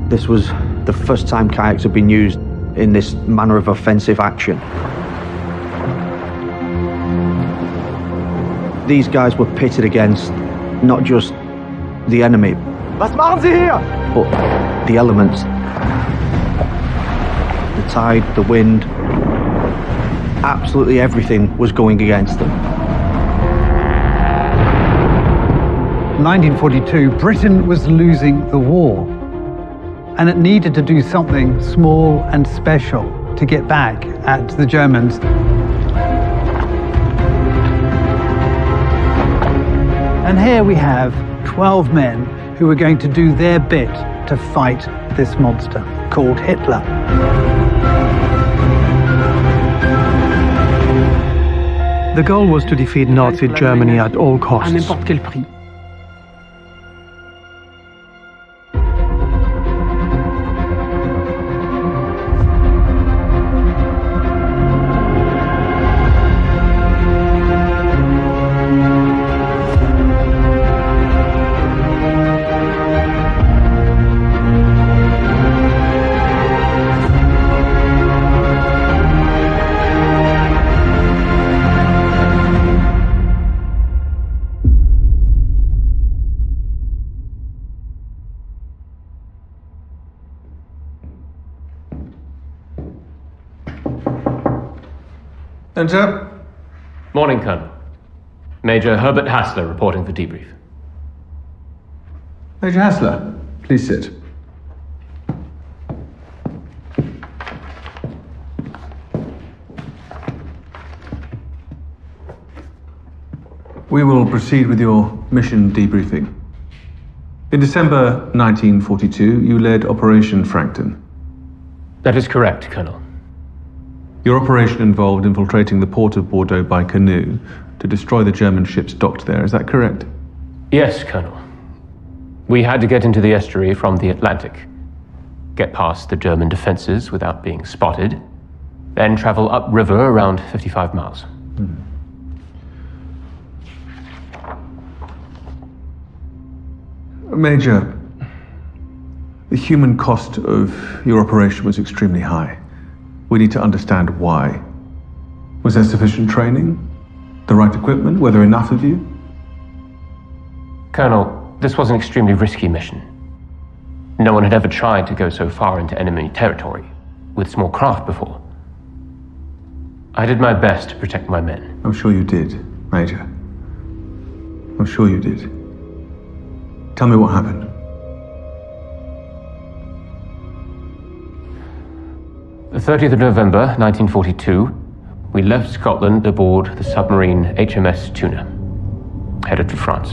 This was the first time kayaks had been used in this manner of offensive action. These guys were pitted against not just the enemy, Was machen Sie hier? but the elements. The tide, the wind, absolutely everything was going against them. 1942, Britain was losing the war, and it needed to do something small and special to get back at the Germans. And here we have 12 men who are going to do their bit to fight this monster called Hitler. The goal was to defeat Nazi Germany at all costs. À n'importe quel prix. Enter. Morning, Colonel. Major Herbert Hassler reporting for debrief. Major Hassler, please sit. We will proceed with your mission debriefing. In December 1942, you led Operation Frankton. That is correct, Colonel. Your operation involved infiltrating the port of Bordeaux by canoe to destroy the German ships docked there, is that correct? Yes, Colonel. We had to get into the estuary from the Atlantic, get past the German defenses without being spotted, then travel upriver around 55 miles. Major, the human cost of your operation was extremely high. We need to understand why. Was there sufficient training? The right equipment? Were there enough of you? Colonel, this was an extremely risky mission. No one had ever tried to go so far into enemy territory with small craft before. I did my best to protect my men. I'm sure you did, Major. I'm sure you did. Tell me what happened. The 30th of November, 1942, we left Scotland aboard the submarine HMS Tuna, headed for France.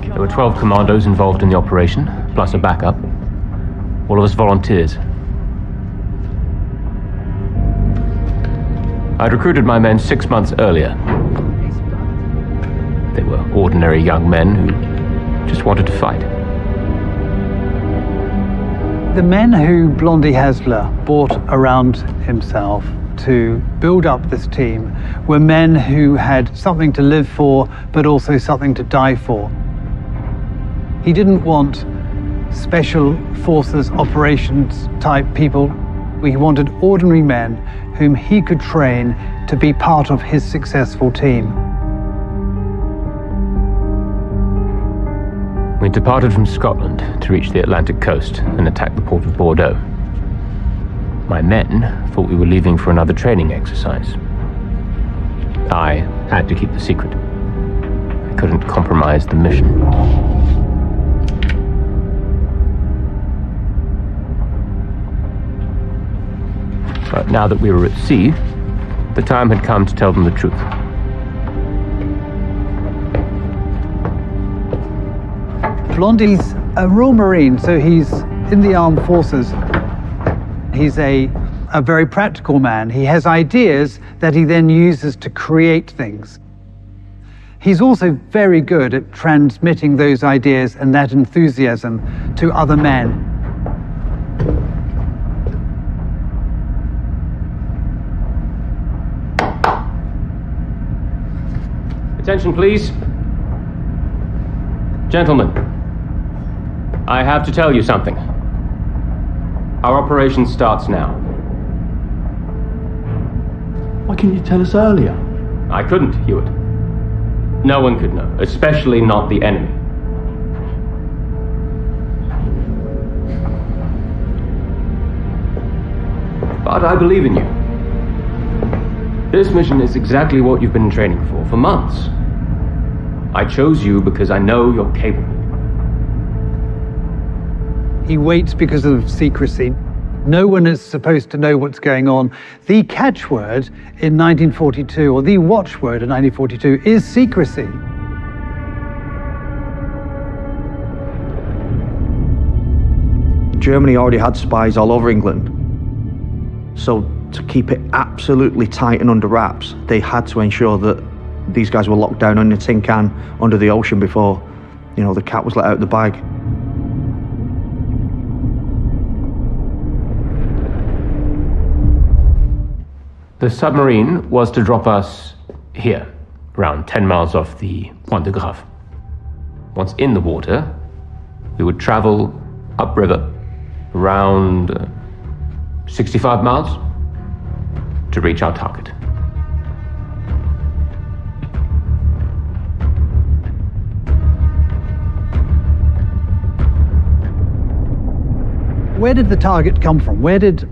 There were 12 commandos involved in the operation, plus a backup. All of us volunteers. I'd recruited my men 6 months earlier. They were ordinary young men who just wanted to fight. The men who Blondie Hassler brought around himself to build up this team were men who had something to live for, but also something to die for. He didn't want special forces operations type people. He wanted ordinary men whom he could train to be part of his successful team. We departed from Scotland to reach the Atlantic coast and attack the port of Bordeaux. My men thought we were leaving for another training exercise. I had to keep the secret. I couldn't compromise the mission. But now that we were at sea, the time had come to tell them the truth. Blondie's a Royal Marine, so he's in the armed forces. He's a very practical man. He has ideas that he then uses to create things. He's also very good at transmitting those ideas and that enthusiasm to other men. Attention, please. Gentlemen, I have to tell you something. Our operation starts now. Why couldn't you tell us earlier? I couldn't, Hewitt. No one could know, especially not the enemy. But I believe in you. This mission is exactly what you've been training for months. I chose you because I know you're capable. He waits because of secrecy. No one is supposed to know what's going on. The catchword in 1942, or the watchword in 1942, is secrecy. Germany already had spies all over England. So to keep it absolutely tight and under wraps, they had to ensure that these guys were locked down in a tin can under the ocean before, the cat was let out of the bag. The submarine was to drop us here, around 10 miles off the Point de Grave. Once in the water, we would travel upriver around 65 miles to reach our target. Where did the target come from? Where did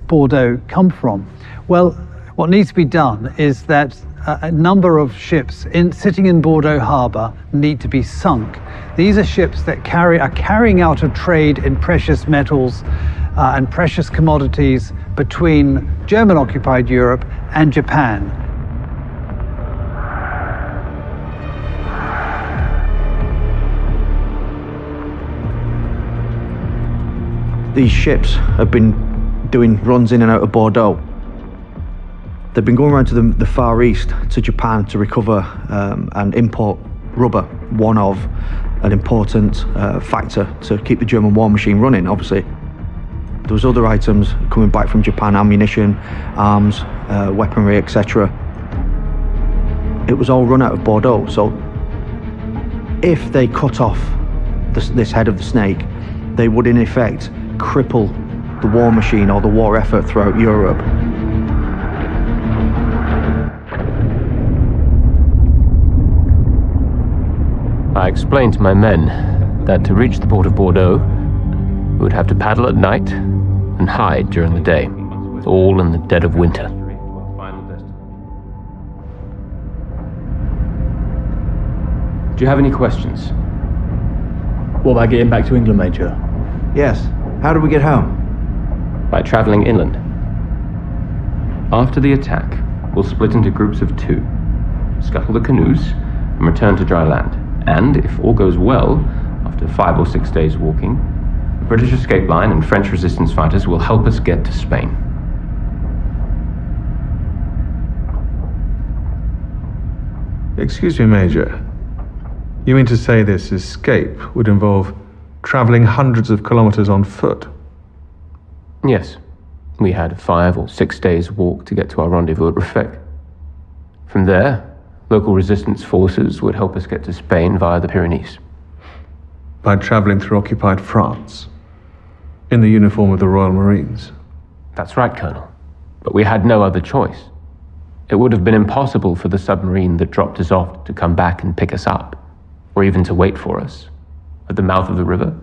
Bordeaux come from? Well, what needs to be done is that a number of ships sitting in Bordeaux harbour need to be sunk. These are ships that are carrying out a trade in precious metals and precious commodities between German-occupied Europe and Japan. These ships have been doing runs in and out of Bordeaux. They've been going around to the Far East, to Japan, to recover and import rubber, one of an important factor to keep the German war machine running, obviously. There was other items coming back from Japan, ammunition, arms, weaponry, etc. It was all run out of Bordeaux, so if they cut off this head of the snake, they would in effect cripple the war machine or the war effort throughout Europe. I explained to my men that to reach the port of Bordeaux, we would have to paddle at night and hide during the day, all in the dead of winter. Do you have any questions? What about getting back to England, Major? Yes. How do we get home? By traveling inland. After the attack, we'll split into groups of 2, scuttle the canoes, and return to dry land. And, if all goes well, after 5 or 6 days walking, the British escape line and French resistance fighters will help us get to Spain. Excuse me, Major. You mean to say this escape would involve traveling hundreds of kilometers on foot? Yes. We had 5 or 6 days walk to get to our rendezvous at Ruffec. From there, local resistance forces would help us get to Spain via the Pyrenees. By traveling through occupied France, in the uniform of the Royal Marines? That's right, Colonel. But we had no other choice. It would have been impossible for the submarine that dropped us off to come back and pick us up, or even to wait for us at the mouth of the river.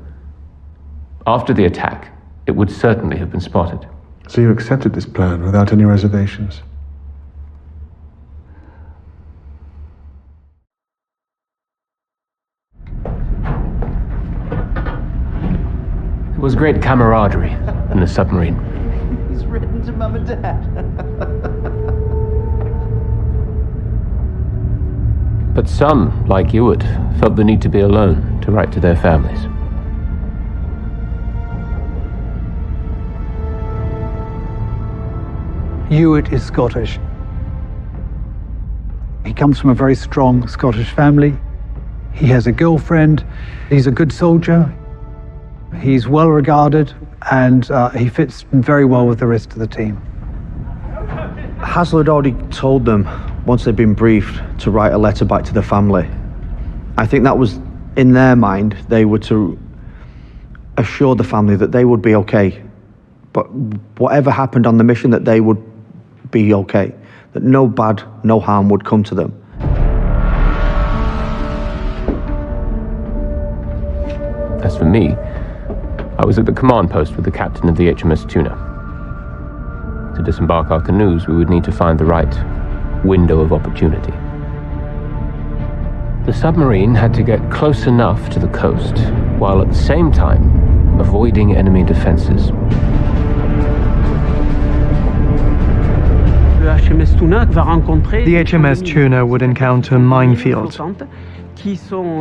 After the attack, it would certainly have been spotted. So you accepted this plan without any reservations? There was great camaraderie in the submarine. He's written to Mum and Dad. But some, like Hewitt, felt the need to be alone to write to their families. Hewitt is Scottish. He comes from a very strong Scottish family. He has a girlfriend. He's a good soldier. He's well regarded, and he fits very well with the rest of the team. Hasler had already told them once they'd been briefed to write a letter back to the family. I think that was in their mind. They were to assure the family that they would be okay, but whatever happened on the mission, that they would be okay, that no harm would come to them. As for me, I was at the command post with the captain of the HMS Tuna. To disembark our canoes, we would need to find the right window of opportunity. The submarine had to get close enough to the coast, while at the same time avoiding enemy defenses. The HMS Tuna would encounter minefields,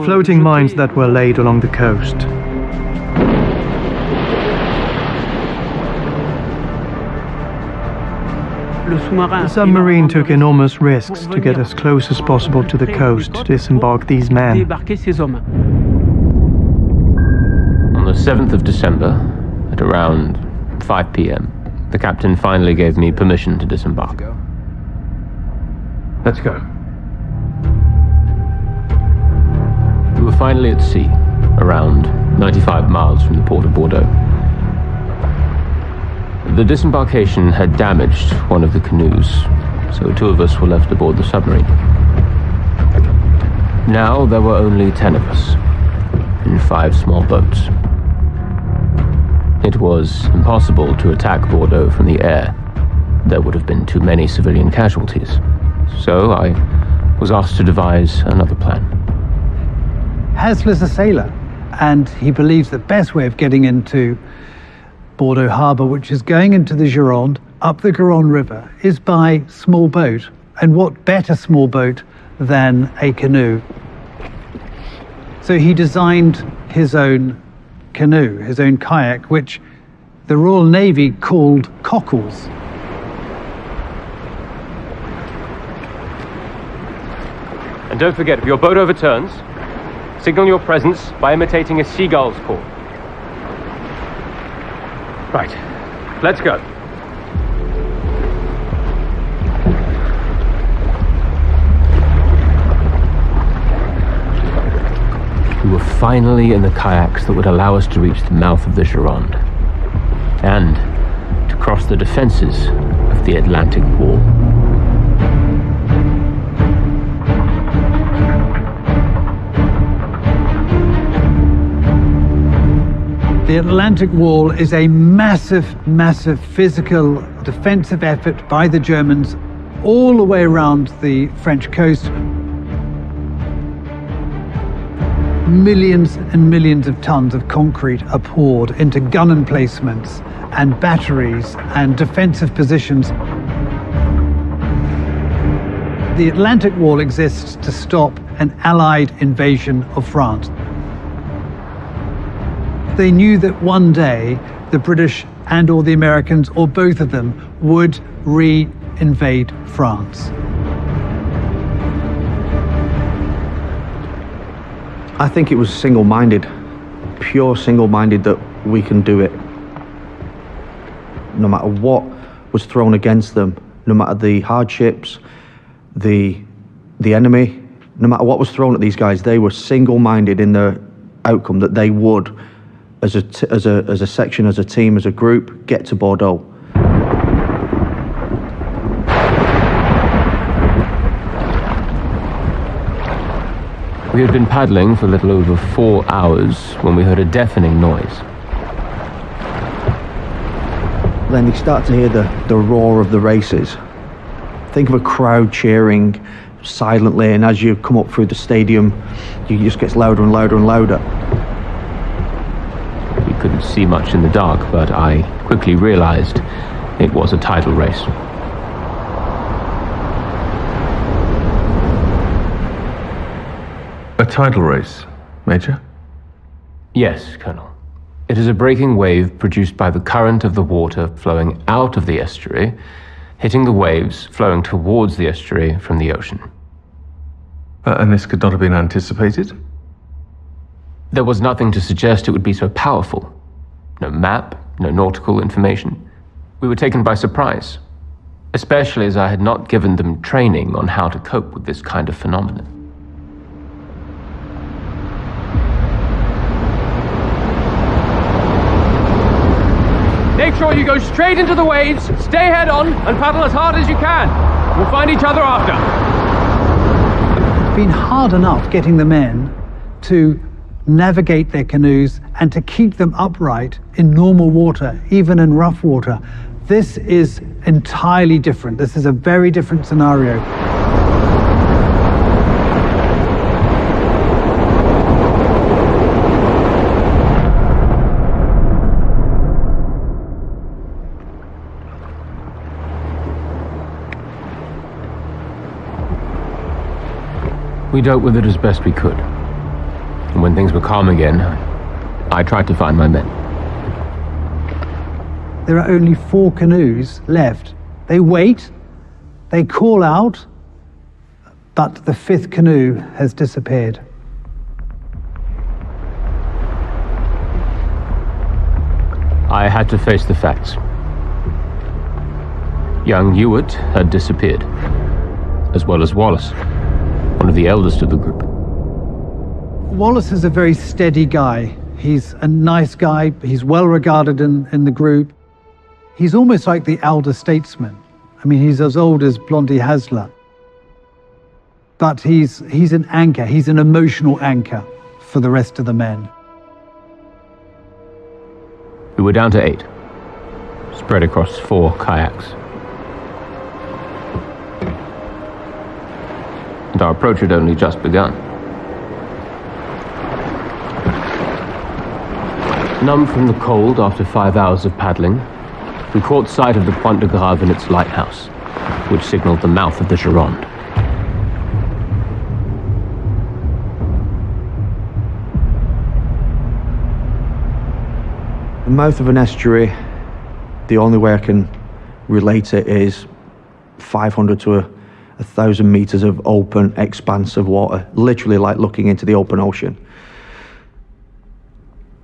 floating mines that were laid along the coast. The submarine took enormous risks to get as close as possible to the coast to disembark these men. On the 7th of December, at around 5 p.m., the captain finally gave me permission to disembark. Let's go. We were finally at sea, around 95 miles from the port of Bordeaux. The disembarkation had damaged one of the canoes, so 2 of us were left aboard the submarine. Now there were only 10 of us, in 5 small boats. It was impossible to attack Bordeaux from the air. There would have been too many civilian casualties. So I was asked to devise another plan. Hasler's a sailor, and he believes the best way of getting into Bordeaux Harbour, which is going into the Gironde, up the Garonne River, is by small boat. And what better small boat than a canoe? So he designed his own canoe, his own kayak, which the Royal Navy called cockles. And don't forget, if your boat overturns, signal your presence by imitating a seagull's call. Right, let's go. We were finally in the kayaks that would allow us to reach the mouth of the Gironde and to cross the defenses of the Atlantic Wall. The Atlantic Wall is a massive physical defensive effort by the Germans all the way around the French coast. Millions and millions of tons of concrete are poured into gun emplacements and batteries and defensive positions. The Atlantic Wall exists to stop an Allied invasion of France. They knew that one day the British and or the Americans, or both of them, would re-invade France. I think it was single-minded, pure single-minded, that we can do it. No matter what was thrown against them, no matter the hardships, the enemy, no matter what was thrown at these guys, they were single-minded in their outcome, that they would, as a section, as a team, as a group, get to Bordeaux. We had been paddling for a little over 4 hours when we heard a deafening noise. Then you start to hear the roar of the races. Think of a crowd cheering silently, and as you come up through the stadium, it just gets louder and louder and louder. We couldn't see much in the dark, but I quickly realized it was a title race. A tidal race, Major? Yes, Colonel. It is a breaking wave produced by the current of the water flowing out of the estuary, hitting the waves flowing towards the estuary from the ocean. And this could not have been anticipated? There was nothing to suggest it would be so powerful. No map, no nautical information. We were taken by surprise. especially as I had not given them training on how to cope with this kind of phenomenon. Make sure you go straight into the waves, stay head on, and paddle as hard as you can. We'll find each other after. It's been hard enough getting the men to navigate their canoes and to keep them upright in normal water, even in rough water. This is entirely different. This is a very different scenario. We dealt with it as best we could. And when things were calm again, I tried to find my men. There are only 4 canoes left. They wait, they call out, but the 5th canoe has disappeared. I had to face the facts. Young Hewitt had disappeared, as well as Wallace, one of the eldest of the group. Wallace is a very steady guy. He's a nice guy. He's well regarded in the group. He's almost like the elder statesman. I mean, he's as old as Blondie Hasler. But he's an anchor. He's an emotional anchor for the rest of the men. We were down to 8, spread across 4 kayaks. And our approach had only just begun. Numb from the cold after 5 hours of paddling, we caught sight of the Pointe de Grave and its lighthouse, which signaled the mouth of the Gironde. The mouth of an estuary, the only way I can relate it is 500 to 1,000 meters of open expanse of water, literally like looking into the open ocean.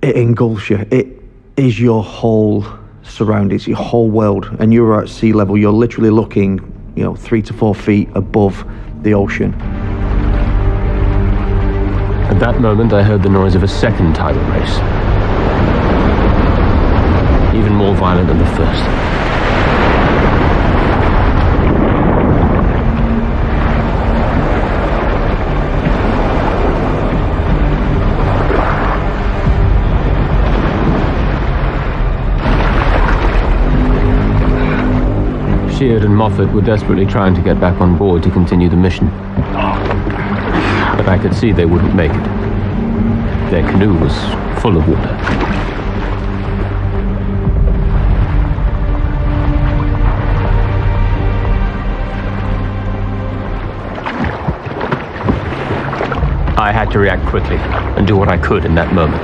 It engulfs you. It is your whole surroundings, your whole world, and you're at sea level. You're literally looking, 3 to 4 feet above the ocean. At that moment, I heard the noise of a second tidal race, even more violent than the first. Sheard and Moffat were desperately trying to get back on board to continue the mission. But I could see they wouldn't make it. Their canoe was full of water. I had to react quickly and do what I could in that moment.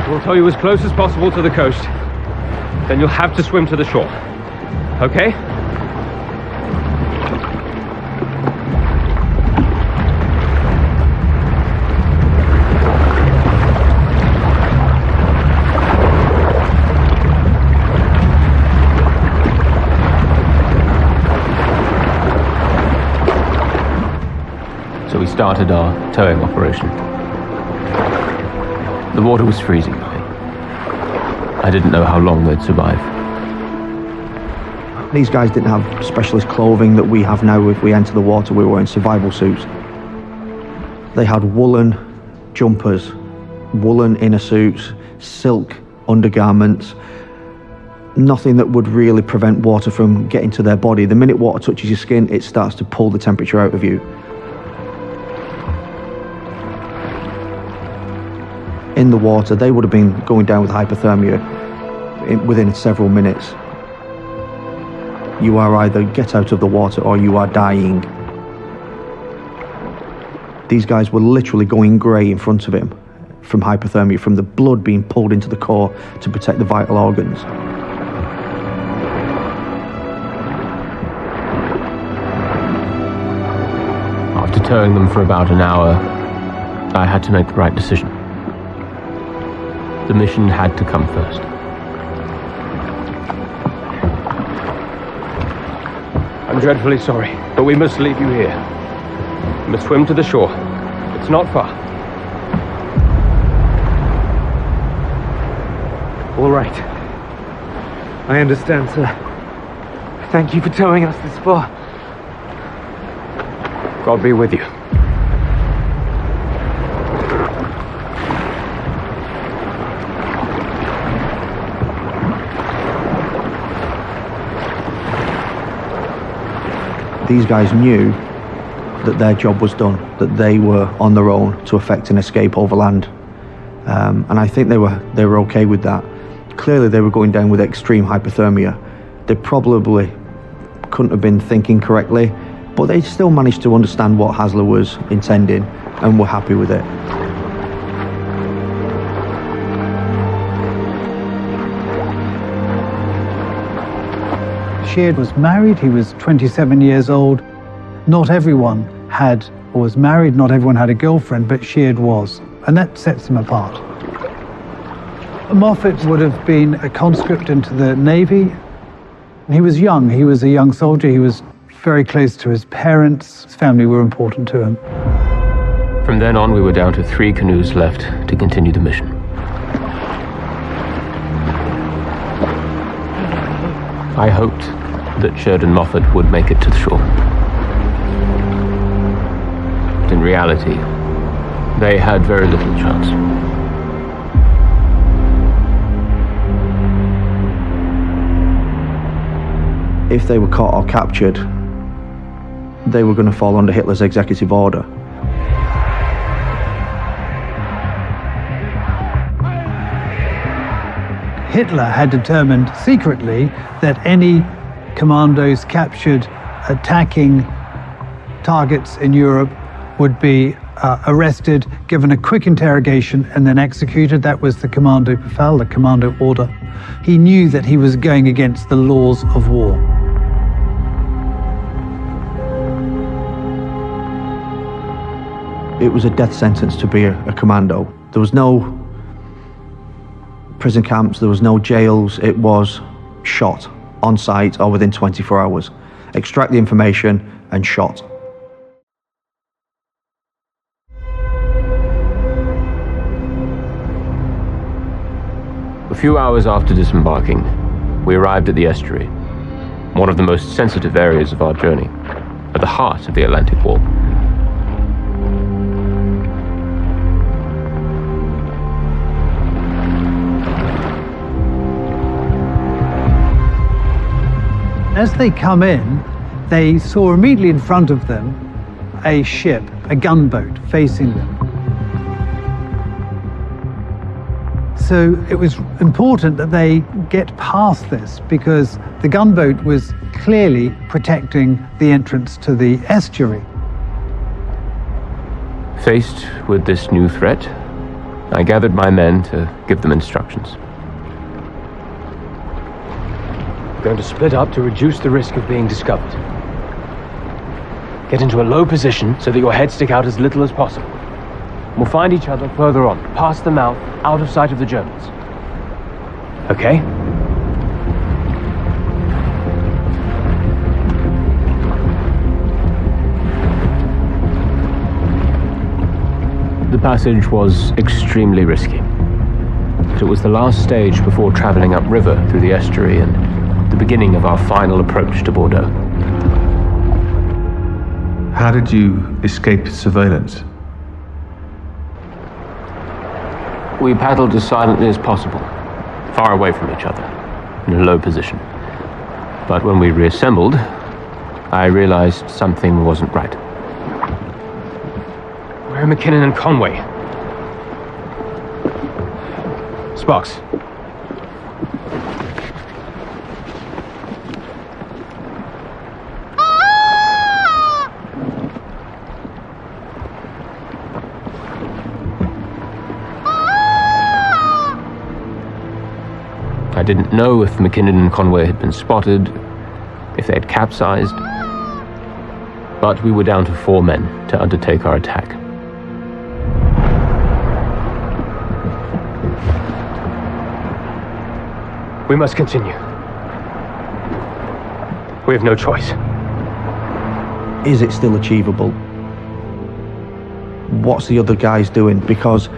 We'll tow you as close as possible to the coast. Then you'll have to swim to the shore. Okay? So we started our towing operation. The water was freezing. I didn't know how long they'd survive. These guys didn't have specialist clothing that we have now. If we enter the water, we were wearing survival suits. They had woolen jumpers, woolen inner suits, silk undergarments, nothing that would really prevent water from getting to their body. The minute water touches your skin, it starts to pull the temperature out of you. In the water, they would have been going down with hypothermia within several minutes. You are either get out of the water or you are dying. These guys were literally going grey in front of him from hypothermia, from the blood being pulled into the core to protect the vital organs. After towing them for about an hour, I had to make the right decision. The mission had to come first. I'm dreadfully sorry, but we must leave you here. You must swim to the shore. It's not far. All right. I understand, sir. Thank you for towing us this far. God be with you. These guys knew that their job was done, that they were on their own to effect an escape overland. And I think they were okay with that. Clearly they were going down with extreme hypothermia. They probably couldn't have been thinking correctly, but they still managed to understand what Hasler was intending and were happy with it. Sheard was married, he was 27 years old. Not everyone had or was married, not everyone had a girlfriend, but Sheard was, and that sets him apart. Moffat would have been a conscript into the Navy. He was young, he was a young soldier, he was very close to his parents, his family were important to him. From then on, we were down to 3 canoes left to continue the mission. I hoped that Sheard and Moffat would make it to the shore. But in reality, they had very little chance. If they were caught or captured, they were going to fall under Hitler's executive order. Hitler had determined secretly that any commandos captured attacking targets in Europe would be arrested, given a quick interrogation, and then executed. That was the Commando Befehl, the commando order. He knew that he was going against the laws of war. It was a death sentence to be a commando. There was no prison camps, there was no jails. It was shot on site or within 24 hours. Extract the information and shot. A few hours after disembarking, we arrived at the estuary, one of the most sensitive areas of our journey, at the heart of the Atlantic Wall. As they come in, they saw immediately in front of them a ship, a gunboat, facing them. So it was important that they get past this, because the gunboat was clearly protecting the entrance to the estuary. Faced with this new threat, I gathered my men to give them instructions. We're going to split up to reduce the risk of being discovered. Get into a low position so that your heads stick out as little as possible. We'll find each other further on, past the mouth, out of sight of the Germans. Okay? The passage was extremely risky, but it was the last stage before traveling upriver through the estuary and the beginning of our final approach to Bordeaux. How did you escape surveillance? We paddled as silently as possible, far away from each other, in a low position. But when we reassembled, I realized something wasn't right. Where are McKinnon and Conway? Sparks. I didn't know if McKinnon and Conway had been spotted, if they had capsized, but we were down to 4 men to undertake our attack. We must continue. We have no choice. is it still achievable? What's the other guys doing? Because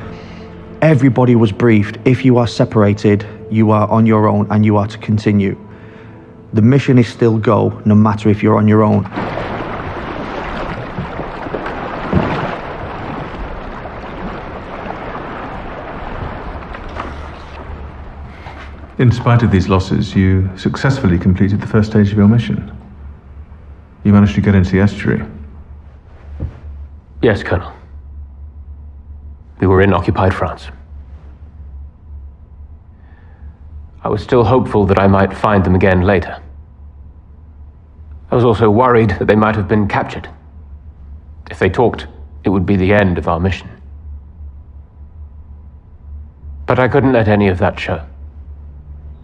everybody was briefed, if you are separated, you are on your own and you are to continue. The mission is still go, no matter if you're on your own. In spite of these losses, you successfully completed the first stage of your mission. You managed to get into the estuary. Yes, Colonel. We were in occupied France. I was still hopeful that I might find them again later. I was also worried that they might have been captured. If they talked, it would be the end of our mission. But I couldn't let any of that show.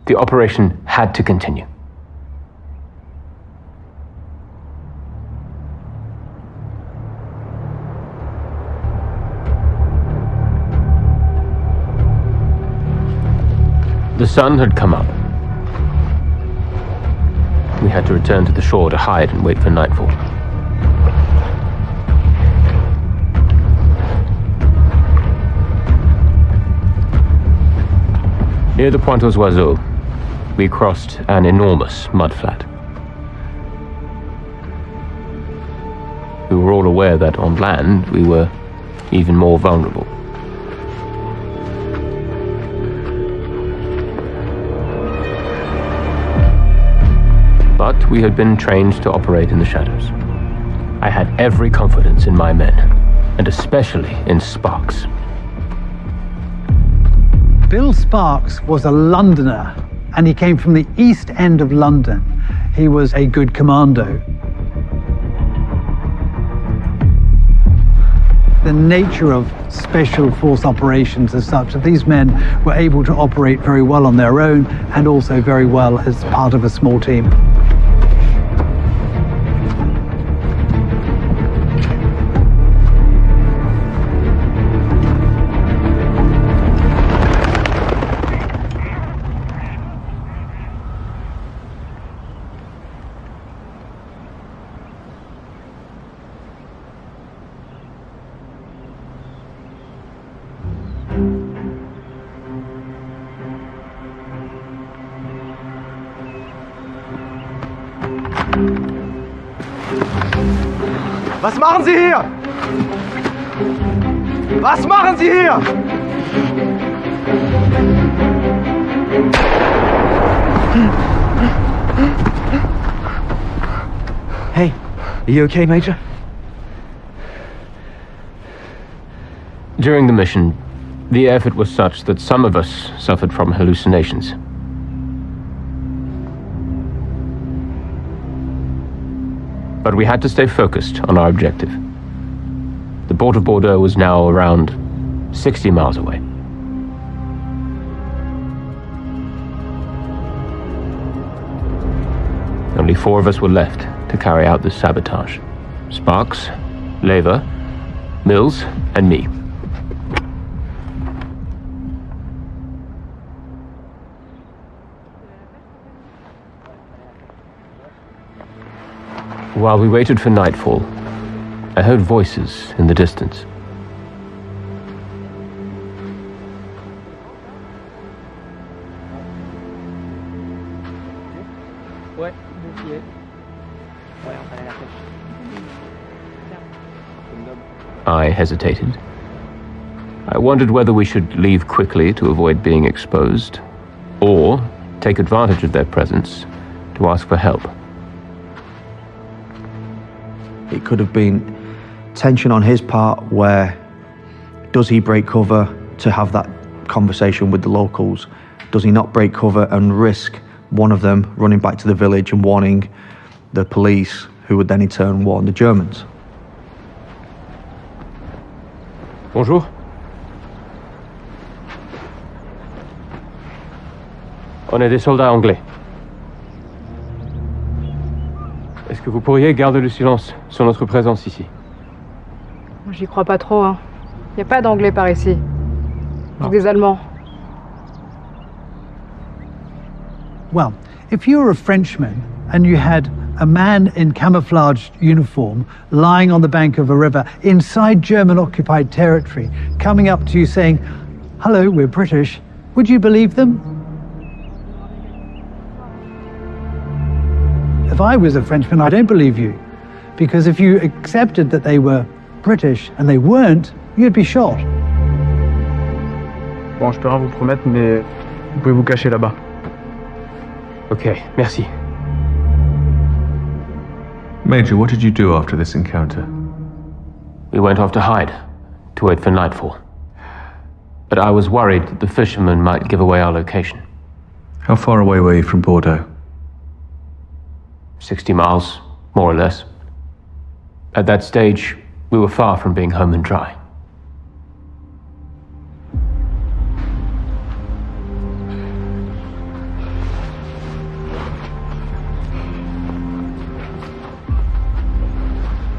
The operation had to continue. The sun had come up. We had to return to the shore to hide and wait for nightfall. Near the Pointe aux Oiseaux, we crossed an enormous mudflat. We were all aware that on land we were even more vulnerable. But we had been trained to operate in the shadows. I had every confidence in my men, and especially in Sparks. Bill Sparks was a Londoner, and he came from the East End of London. He was a good commando. The nature of special force operations is such that these men were able to operate very well on their own and also very well as part of a small team. Was machen Sie hier? Was machen Sie hier? Hey, are you okay, Major? During the mission, the effort was such that some of us suffered from hallucinations. But we had to stay focused on our objective. The port of Bordeaux was now around 60 miles away. Only 4 of us were left to carry out this sabotage. Sparks, Lever, Mills, and me. While we waited for nightfall, I heard voices in the distance. I hesitated. I wondered whether we should leave quickly to avoid being exposed, or take advantage of their presence to ask for help. It could have been tension on his part where does he break cover to have that conversation with the locals? Does he not break cover and risk one of them running back to the village and warning the police, who would then in turn warn the Germans? Bonjour. On est des soldats anglais. Est-ce que vous pourriez garder le silence sur notre présence ici? J'y crois pas trop, hein. Y a pas d'anglais par ici. Des Allemands. Well, if you were a Frenchman and you had a man in camouflaged uniform lying on the bank of a river inside German-occupied territory, coming up to you saying, "Hello, we're British," would you believe them? If I was a Frenchman, I don't believe you. Because if you accepted that they were British and they weren't, you'd be shot. Bon, je peux rien vous promettre, mais vous pouvez vous cacher là-bas. Okay, merci. Major, what did you do after this encounter? We went off to hide, to wait for nightfall. But I was worried that the fishermen might give away our location. How far away were you from Bordeaux? 60 miles, more or less. At that stage, we were far from being home and dry.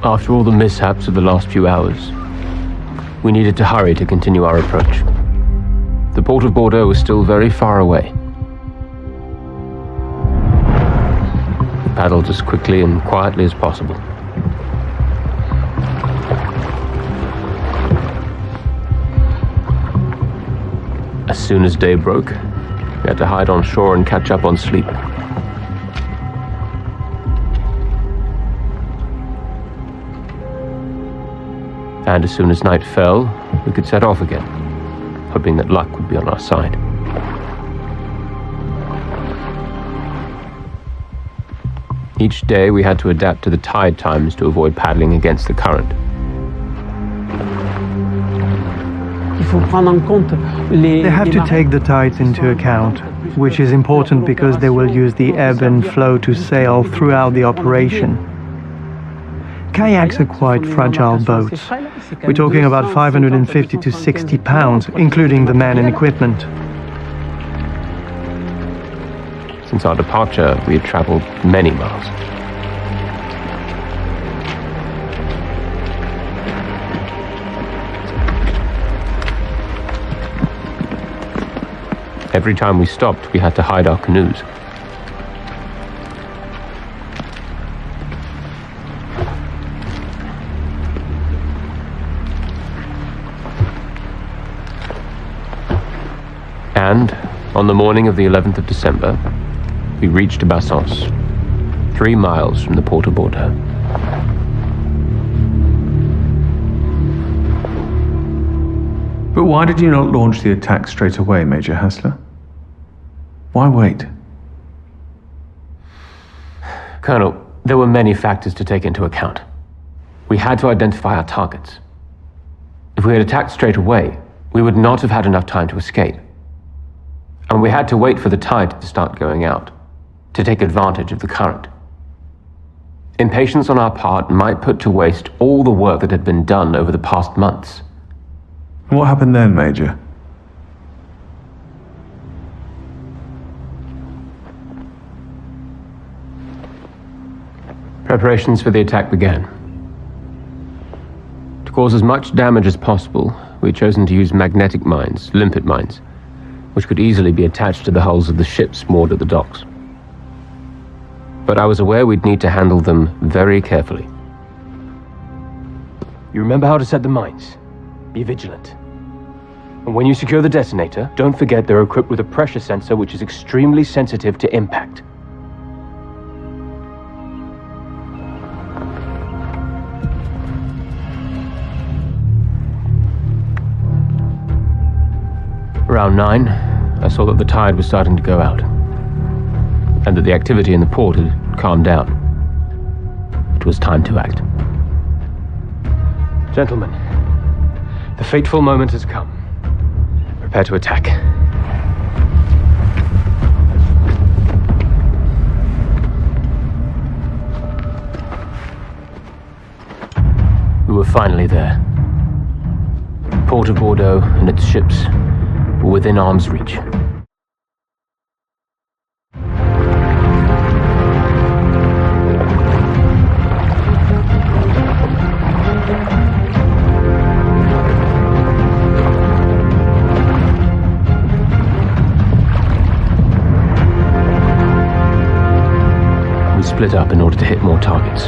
After all the mishaps of the last few hours, we needed to hurry to continue our approach. The port of Bordeaux was still very far away. We paddled as quickly and quietly as possible. As soon as day broke, we had to hide on shore and catch up on sleep. And as soon as night fell, we could set off again, hoping that luck would be on our side. Each day we had to adapt to the tide times to avoid paddling against the current. They have to take the tides into account, which is important because they will use the ebb and flow to sail throughout the operation. Kayaks are quite fragile boats. We're talking about 550 to 60 pounds, including the man and equipment. Since our departure, we had traveled many miles. Every time we stopped, we had to hide our canoes. And on the morning of the 11th of December, we reached Bassens, 3 miles from the port of Bordeaux. But why did you not launch the attack straight away, Major Hassler? Why wait? Colonel, there were many factors to take into account. We had to identify our targets. If we had attacked straight away, we would not have had enough time to escape. And we had to wait for the tide to start going out, to take advantage of the current. Impatience on our part might put to waste all the work that had been done over the past months. What happened then, Major? Preparations for the attack began. To cause as much damage as possible, we had chosen to use magnetic mines, limpet mines, which could easily be attached to the hulls of the ships moored at the docks. But I was aware we'd need to handle them very carefully. You remember how to set the mines. Be vigilant. And when you secure the detonator, don't forget they're equipped with a pressure sensor which is extremely sensitive to impact. Around 9, I saw that the tide was starting to go out, and that the activity in the port had calmed down. It was time to act. Gentlemen, the fateful moment has come. Prepare to attack. We were finally there. Port of Bordeaux and its ships were within arm's reach. split up in order to hit more targets.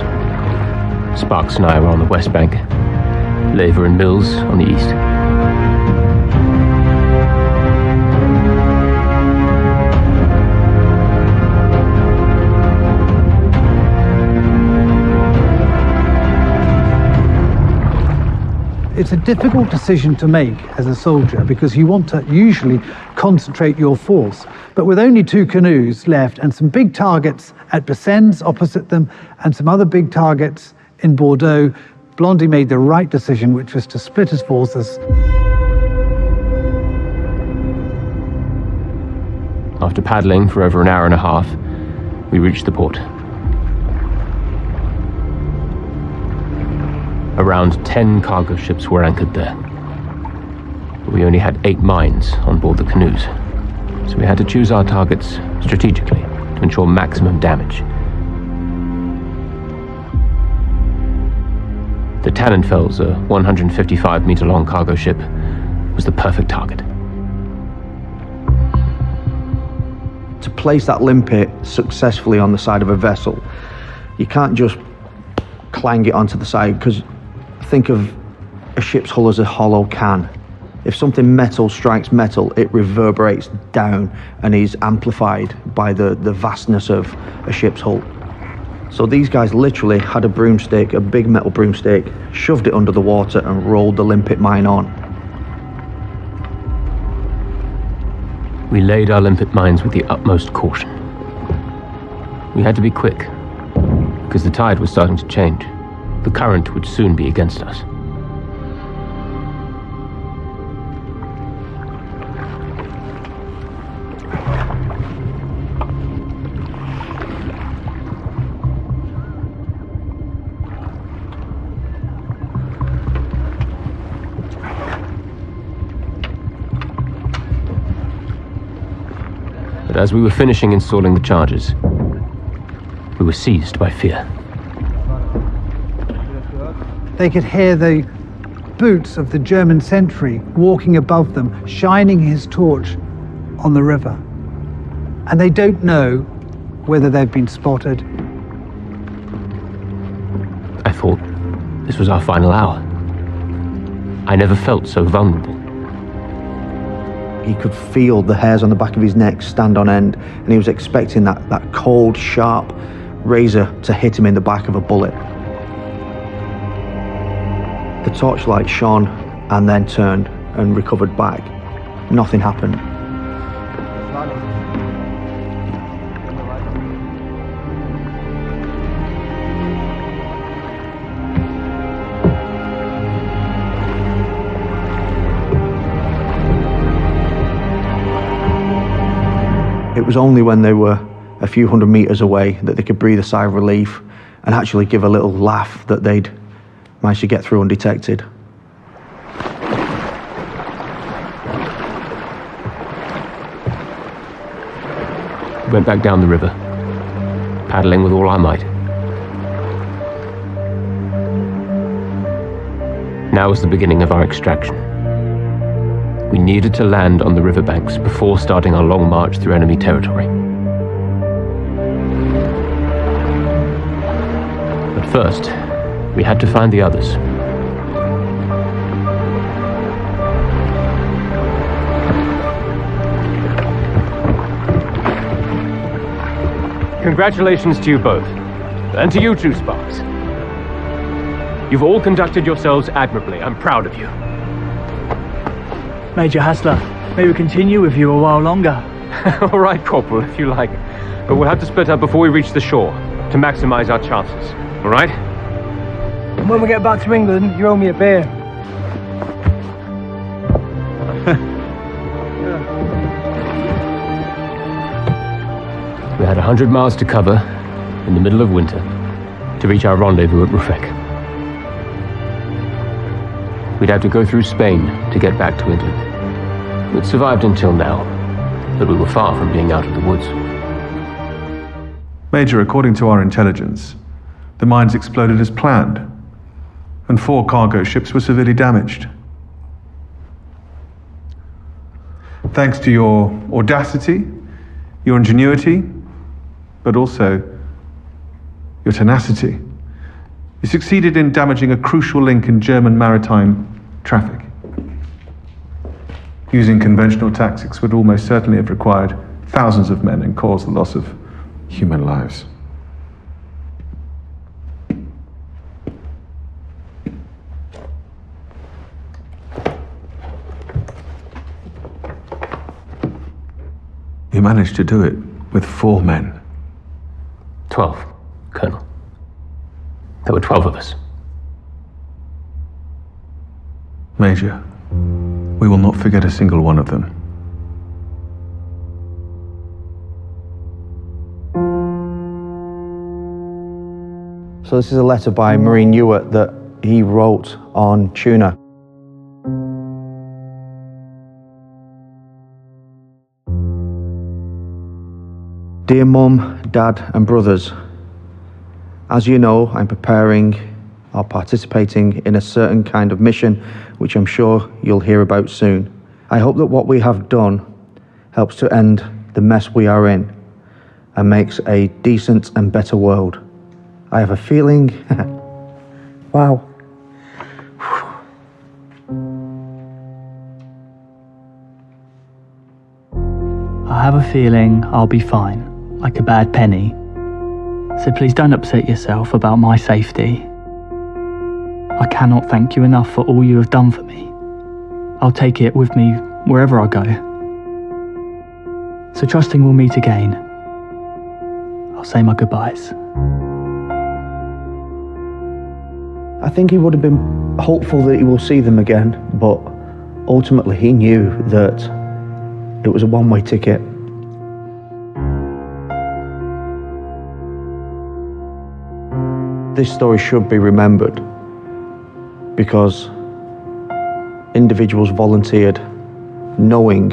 Sparks and I were on the west bank, Lever and Mills on the east. It's a difficult decision to make as a soldier because you want to usually concentrate your force. But with only 2 canoes left and some big targets at Bassens opposite them and some other big targets in Bordeaux, Blondie made the right decision, which was to split his forces. After paddling for over an hour and a half, we reached the port. Around 10 cargo ships were anchored there. But we only had 8 mines on board the canoes, so we had to choose our targets strategically to ensure maximum damage. The Tannenfels, a 155-meter-long cargo ship, was the perfect target. To place that limpet successfully on the side of a vessel, you can't just clang it onto the side, because think of a ship's hull as a hollow can. If something metal strikes metal, it reverberates down and is amplified by the vastness of a ship's hull. So these guys literally had a broomstick, a big metal broomstick, shoved it under the water and rolled the limpet mine on. We laid our limpet mines with the utmost caution. We had to be quick, because the tide was starting to change. The current would soon be against us. But as we were finishing installing the charges, we were seized by fear. They could hear the boots of the German sentry walking above them, shining his torch on the river. And they don't know whether they've been spotted. I thought this was our final hour. I never felt so vulnerable. He could feel the hairs on the back of his neck stand on end, and he was expecting that cold, sharp razor to hit him in the back of a bullet. The torchlight shone and then turned and recovered back. Nothing happened. It was only when they were a few hundred meters away that they could breathe a sigh of relief and actually give a little laugh that they'd managed to get through undetected. We went back down the river, paddling with all our might. Now was the beginning of our extraction. We needed to land on the riverbanks before starting our long march through enemy territory. But first, we had to find the others. Congratulations to you both, and to you too, Sparks. You've all conducted yourselves admirably. I'm proud of you. Major Hassler, may we continue with you a while longer? All right, Corporal, if you like. But we'll have to split up before we reach the shore, to maximize our chances. All right? And when we get back to England, you owe me a beer. We had 100 miles to cover in the middle of winter to reach our rendezvous at Ruffec. We'd have to go through Spain to get back to England. We'd survived until now, but we were far from being out of the woods. Major, according to our intelligence, the mines exploded as planned, and 4 cargo ships were severely damaged. Thanks to your audacity, your ingenuity, but also your tenacity. You succeeded in damaging a crucial link in German maritime traffic. Using conventional tactics would almost certainly have required thousands of men and caused the loss of human lives. You managed to do it with 4 men. 12, Colonel. There were 12 of us. Major, we will not forget a single one of them. So this is a letter by Marine Ewart that he wrote on tuna. Dear Mum, Dad and brothers, as you know, I'm preparing or participating in a certain kind of mission which I'm sure you'll hear about soon. I hope that what we have done helps to end the mess we are in and makes a decent and better world. I have a feeling... Wow. I have a feeling I'll be fine, like a bad penny. So please don't upset yourself about my safety. I cannot thank you enough for all you have done for me. I'll take it with me wherever I go. So trusting we'll meet again, I'll say my goodbyes. I think he would have been hopeful that he will see them again, but ultimately he knew that it was a one-way ticket. This story should be remembered because individuals volunteered knowing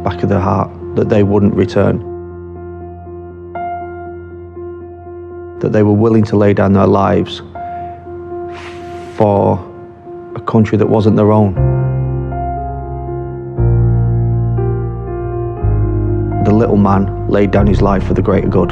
back of their heart that they wouldn't return, that they were willing to lay down their lives for a country that wasn't their own. The little man laid down his life for the greater good.